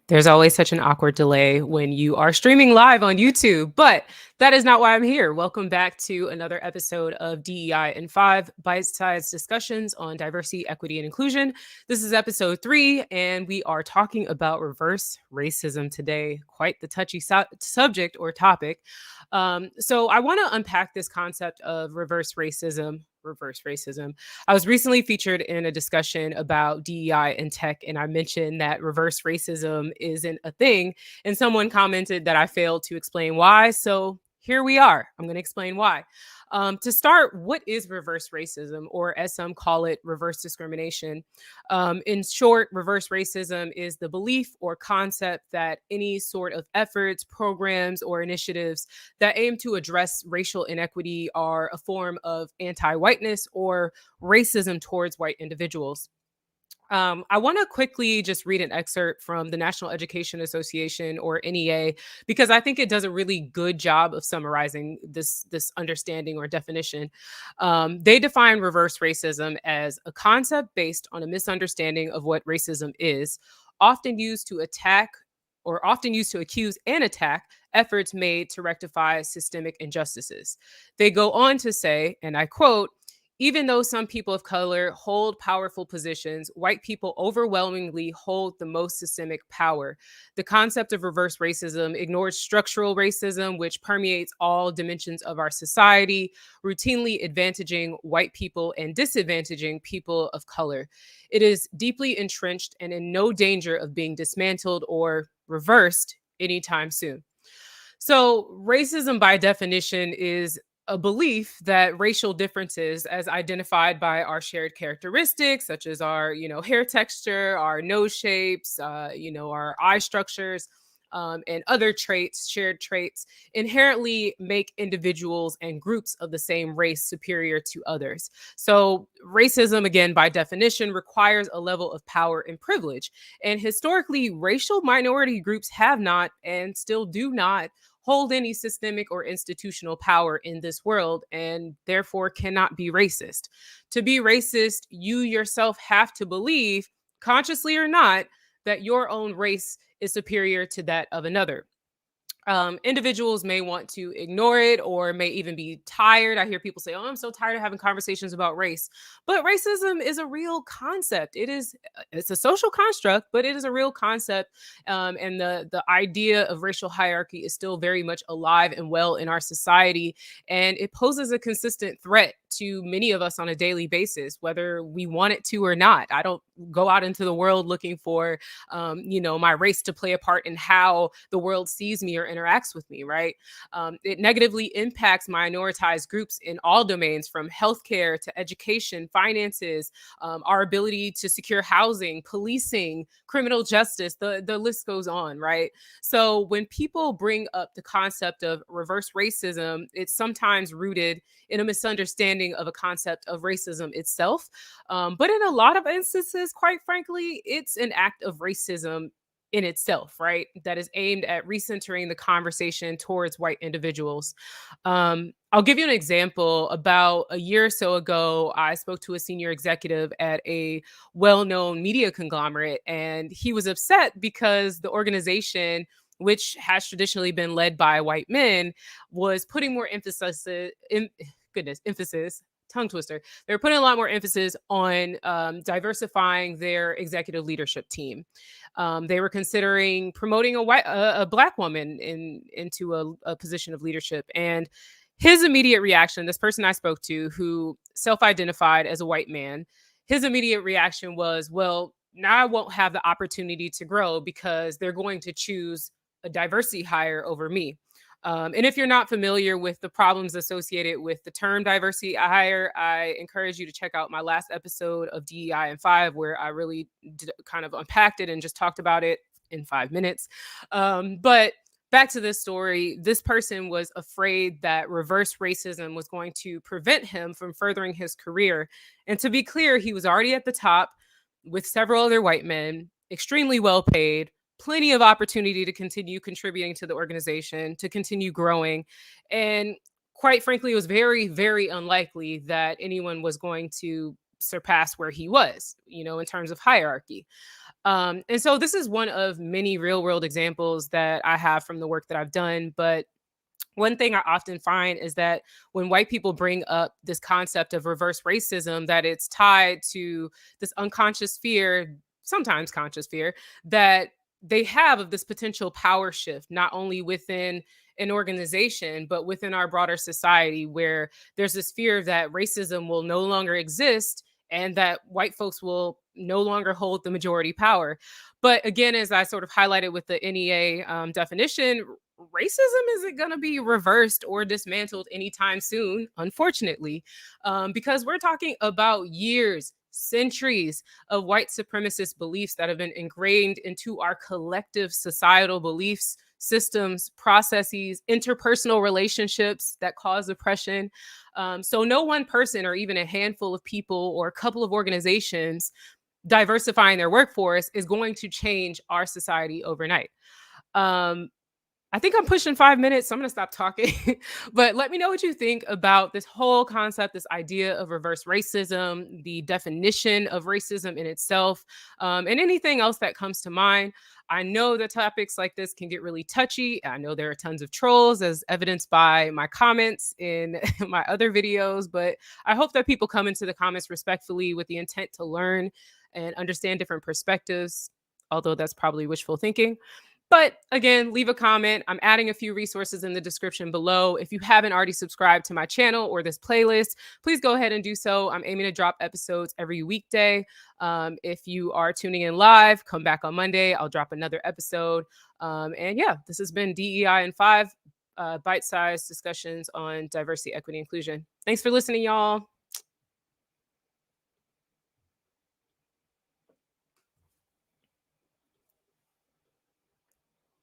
There's always such an awkward delay when you are streaming live on YouTube, but that is not why I'm here. Welcome back to another episode of DEI in 5 bite-sized discussions on diversity, equity, and inclusion. This is episode 3, and we are talking about reverse racism today. Quite the touchy subject or topic. So I want to unpack this concept of reverse racism. Reverse racism. I was recently featured in a discussion about DEI in tech, and I mentioned that reverse racism isn't a thing. And someone commented that I failed to explain why. So here we are. I'm going to explain why. To start, what is reverse racism, or as some call it, reverse discrimination? In short, reverse racism is the belief or concept that any sort of efforts, programs, or initiatives that aim to address racial inequity are a form of anti whiteness or racism towards white individuals. I want to quickly just read an excerpt from the National Education Association, or NEA, because I think it does a really good job of summarizing this understanding or definition. They define reverse racism as a concept based on a misunderstanding of what racism is, often used to attack or often used to accuse and attack efforts made to rectify systemic injustices. They go on to say, and I quote, even though some people of color hold powerful positions, white people overwhelmingly hold the most systemic power. The concept of reverse racism ignores structural racism, which permeates all dimensions of our society, routinely advantaging white people and disadvantaging people of color. It is deeply entrenched and in no danger of being dismantled or reversed anytime soon. So, racism by definition is a belief that racial differences as identified by our shared characteristics such as our hair texture, our nose shapes, our eye structures, and other traits, shared traits, inherently make individuals and groups of the same race superior to others. So racism, again, by definition, requires a level of power and privilege, and historically racial minority groups have not and still do not hold any systemic or institutional power in this world, and therefore cannot be racist. To be racist, you yourself have to believe, consciously or not, that your own race is superior to that of another. Individuals may want to ignore it or may even be tired. I hear people say, "Oh, I'm so tired of having conversations about race." But racism is a real concept. It's a social construct, but it is a real concept. And the idea of racial hierarchy is still very much alive and well in our society, and it poses a consistent threat to many of us on a daily basis, whether we want it to or not. I don't go out into the world looking for my race to play a part in how the world sees me or interacts with me, right? It negatively impacts minoritized groups in all domains, from healthcare to education, finances, our ability to secure housing, policing, criminal justice, the list goes on, right? So when people bring up the concept of reverse racism, it's sometimes rooted in a misunderstanding of a concept of racism itself. But in a lot of instances, quite frankly, it's an act of racism in itself, right? That is aimed at recentering the conversation towards white individuals. I'll give you an example. About a year or so ago, I spoke to a senior executive at a well known media conglomerate, and he was upset because the organization, which has traditionally been led by white men, was putting more emphasis, tongue twister. They're putting a lot more emphasis on diversifying their executive leadership team. They were considering promoting a black woman into a position of leadership, and his immediate reaction, this person I spoke to, who self-identified as a white man, his immediate reaction was, "Well, now I won't have the opportunity to grow because they're going to choose a diversity hire over me." And if you're not familiar with the problems associated with the term diversity hire, I encourage you to check out my last episode of DEI in 5, where I really kind of unpacked it and just talked about it in 5 minutes. But back to this story, this person was afraid that reverse racism was going to prevent him from furthering his career. And to be clear, he was already at the top with several other white men, extremely well paid, plenty of opportunity to continue contributing to the organization, to continue growing. And quite frankly, it was very, very unlikely that anyone was going to surpass where he was, in terms of hierarchy. And so this is one of many real world examples that I have from the work that I've done. But one thing I often find is that when white people bring up this concept of reverse racism, that it's tied to this unconscious fear, sometimes conscious fear, that they have of this potential power shift, not only within an organization, but within our broader society, where there's this fear that racism will no longer exist and that white folks will no longer hold the majority power. But again, as I sort of highlighted with the NEA definition, racism isn't going to be reversed or dismantled anytime soon, unfortunately, because we're talking about years, centuries of white supremacist beliefs that have been ingrained into our collective societal beliefs, systems, processes, interpersonal relationships that cause oppression. So, no one person or even a handful of people or a couple of organizations diversifying their workforce is going to change our society overnight. Um, I think I'm pushing 5 minutes, so I'm going to stop talking. But let me know what you think about this whole concept, this idea of reverse racism, the definition of racism in itself, and anything else that comes to mind. I know that topics like this can get really touchy. I know there are tons of trolls, as evidenced by my comments in my other videos, but I hope that people come into the comments respectfully with the intent to learn and understand different perspectives, although that's probably wishful thinking. But again, leave a comment. I'm adding a few resources in the description below. If you haven't already subscribed to my channel or this playlist, please go ahead and do so. I'm aiming to drop episodes every weekday. If you are tuning in live, come back on Monday. I'll drop another episode. And yeah, this has been DEI in 5 bite-sized discussions on diversity, equity, inclusion. Thanks for listening, y'all.